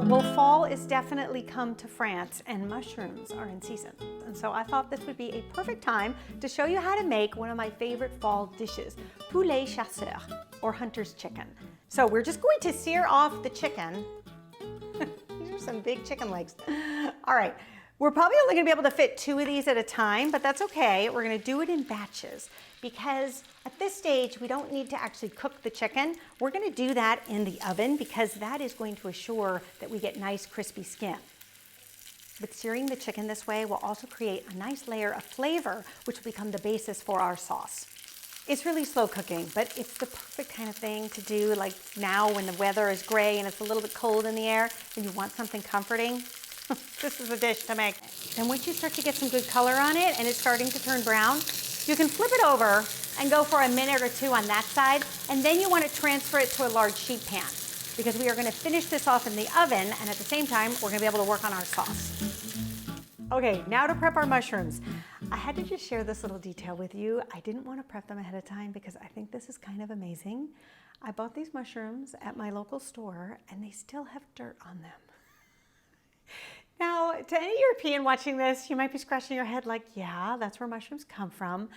Well, fall is definitely come to France and mushrooms are in season. And so I thought this would be a perfect time to show you how to make one of my favorite fall dishes, Poulet Chasseur, or hunter's chicken. So we're just going to sear off the chicken. These are some big chicken legs. All right, we're probably only gonna be able to fit 2 of these at a time, but that's okay. We're gonna do it in batches because at this stage, we don't need to actually cook the chicken. We're gonna do that in the oven because that is going to assure that we get nice crispy skin. But searing the chicken this way will also create a nice layer of flavor, which will become the basis for our sauce. It's really slow cooking, but it's the perfect kind of thing to do like now when the weather is gray and it's a little bit cold in the air and you want something comforting. This is a dish to make. And once you start to get some good color on it and it's starting to turn brown, you can flip it over and go for a minute or 2 on that side, and then you want to transfer it to a large sheet pan because we are going to finish this off in the oven, and at the same time, we're going to be able to work on our sauce. Okay, now to prep our mushrooms. I had to just share this little detail with you. I didn't want to prep them ahead of time because I think this is kind of amazing. I bought these mushrooms at my local store, and they still have dirt on them. Now, to any European watching this, you might be scratching your head like, yeah, that's where mushrooms come from.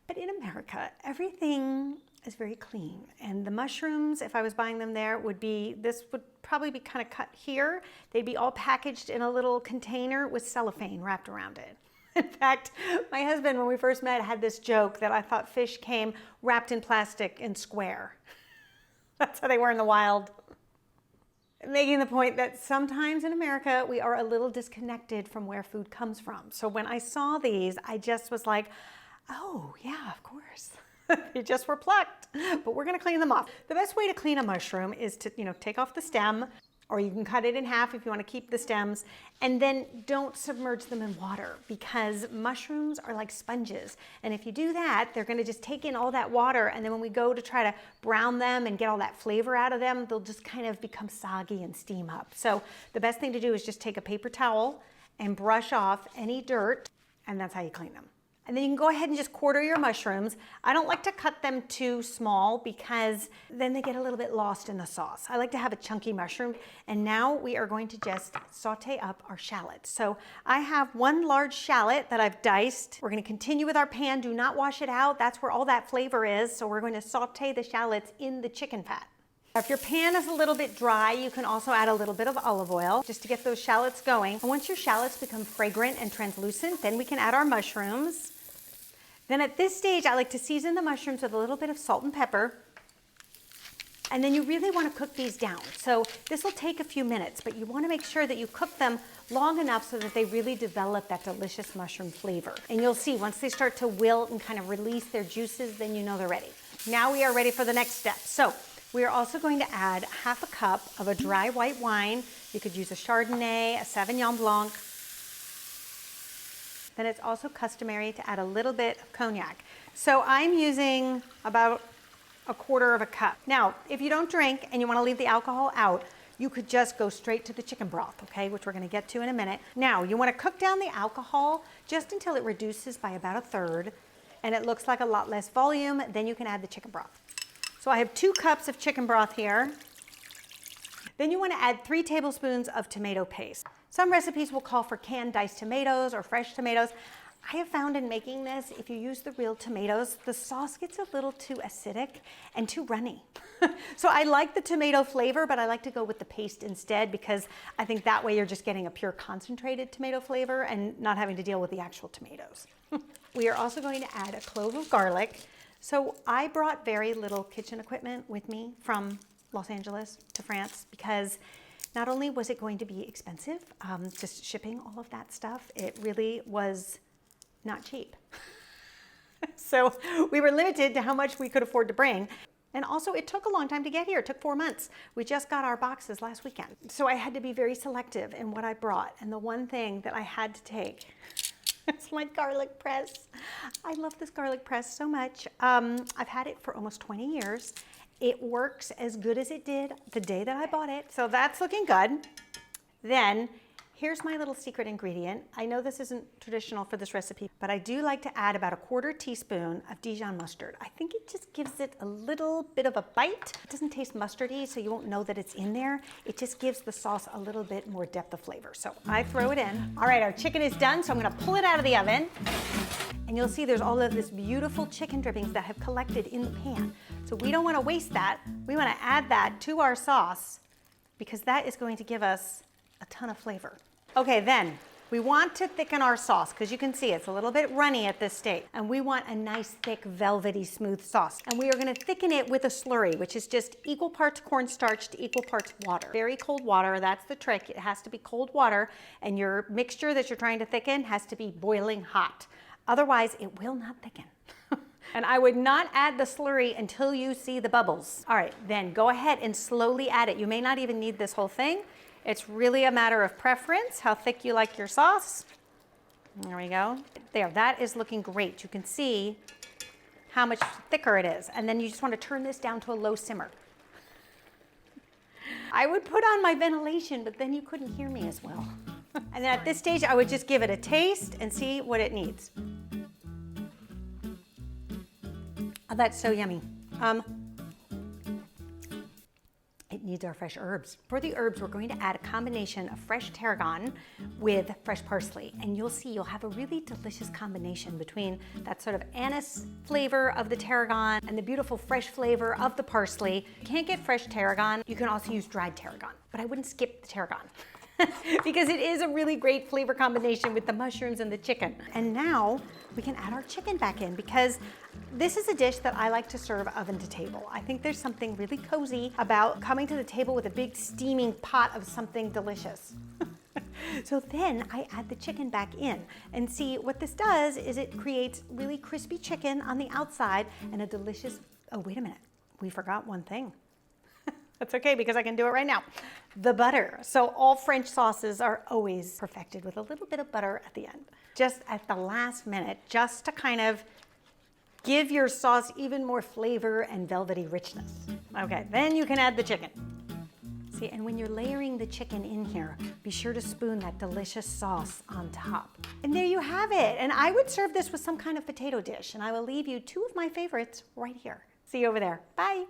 But in America, everything is very clean. And the mushrooms, if I was buying them there, this would probably be kind of cut here. They'd be all packaged in a little container with cellophane wrapped around it. In fact, my husband, when we first met, had this joke that I thought fish came wrapped in plastic and square. That's how they were in the wild. Making the point that sometimes in America, we are a little disconnected from where food comes from. So when I saw these, I just was like, oh yeah, of course. They just were plucked, but we're gonna clean them off. The best way to clean a mushroom is to, take off the stem, or you can cut it in half if you wanna keep the stems, and then don't submerge them in water because mushrooms are like sponges. And if you do that, they're gonna just take in all that water, and then when we go to try to brown them and get all that flavor out of them, they'll just kind of become soggy and steam up. So the best thing to do is just take a paper towel and brush off any dirt, and that's how you clean them. And then you can go ahead and just quarter your mushrooms. I don't like to cut them too small because then they get a little bit lost in the sauce. I like to have a chunky mushroom. And now we are going to just saute up our shallots. So I have 1 large shallot that I've diced. We're gonna continue with our pan. Do not wash it out. That's where all that flavor is. So we're going to saute the shallots in the chicken fat. If your pan is a little bit dry, you can also add a little bit of olive oil just to get those shallots going. And once your shallots become fragrant and translucent, then we can add our mushrooms. Then at this stage, I like to season the mushrooms with a little bit of salt and pepper. And then you really want to cook these down. So this will take a few minutes, but you want to make sure that you cook them long enough so that they really develop that delicious mushroom flavor. And you'll see once they start to wilt and kind of release their juices, then you know they're ready. Now we are ready for the next step. So we are also going to add ½ cup of a dry white wine. You could use a Chardonnay, a Sauvignon Blanc. Then it's also customary to add a little bit of cognac. So I'm using about 1/4 cup. Now, if you don't drink and you want to leave the alcohol out, you could just go straight to the chicken broth, okay, which we're going to get to in a minute. Now, you want to cook down the alcohol just until it reduces by about 1/3 and it looks like a lot less volume, then you can add the chicken broth. So I have 2 cups of chicken broth here. Then you want to add 3 tablespoons of tomato paste. Some recipes will call for canned diced tomatoes or fresh tomatoes. I have found in making this, if you use the real tomatoes, the sauce gets a little too acidic and too runny. So I like the tomato flavor, but I like to go with the paste instead because I think that way you're just getting a pure concentrated tomato flavor and not having to deal with the actual tomatoes. We are also going to add a clove of garlic. So I brought very little kitchen equipment with me from Los Angeles to France because not only was it going to be expensive, just shipping all of that stuff, it really was not cheap. So we were limited to how much we could afford to bring. And also it took a long time to get here. It took 4 months. We just got our boxes last weekend. So I had to be very selective in what I brought. And the one thing that I had to take is my garlic press. I love this garlic press so much. I've had it for almost 20 years. It works as good as it did the day that I bought it. So that's looking good. Then Here's my little secret ingredient. I know this isn't traditional for this recipe, but I do like to add about a 1/4 teaspoon of Dijon mustard. I think it just gives it a little bit of a bite. It doesn't taste mustardy, so you won't know that it's in there. It just gives the sauce a little bit more depth of flavor. So I throw it in. All right, our chicken is done, so I'm gonna pull it out of the oven. And you'll see there's all of this beautiful chicken drippings that have collected in the pan. So we don't wanna waste that. We wanna add that to our sauce because that is going to give us a ton of flavor. Okay, then we want to thicken our sauce because you can see it's a little bit runny at this stage. And we want a nice, thick, velvety, smooth sauce. And we are gonna thicken it with a slurry, which is just equal parts cornstarch to equal parts water. Very cold water, that's the trick. It has to be cold water, and your mixture that you're trying to thicken has to be boiling hot. Otherwise, it will not thicken. And I would not add the slurry until you see the bubbles. All right, then go ahead and slowly add it. You may not even need this whole thing. It's really a matter of preference, how thick you like your sauce. There we go. There, that is looking great. You can see how much thicker it is. And then you just want to turn this down to a low simmer. I would put on my ventilation, but then you couldn't hear me as well. And then at this stage, I would just give it a taste and see what it needs. Oh, that's so yummy. It needs our fresh herbs. For the herbs, we're going to add a combination of fresh tarragon with fresh parsley. And you'll see you'll have a really delicious combination between that sort of anise flavor of the tarragon and the beautiful fresh flavor of the parsley. If you can't get fresh tarragon, you can also use dried tarragon, but I wouldn't skip the tarragon. Because it is a really great flavor combination with the mushrooms and the chicken. And now we can add our chicken back in because this is a dish that I like to serve oven to table. I think there's something really cozy about coming to the table with a big steaming pot of something delicious. So then I add the chicken back in, and see what this does is it creates really crispy chicken on the outside and a delicious, oh wait a minute, we forgot one thing. That's okay because I can do it right now. The butter. So all French sauces are always perfected with a little bit of butter at the end. Just at the last minute, just to kind of give your sauce even more flavor and velvety richness. Okay, then you can add the chicken. See, and when you're layering the chicken in here, be sure to spoon that delicious sauce on top. And there you have it. And I would serve this with some kind of potato dish, and I will leave you 2 of my favorites right here. See you over there. Bye.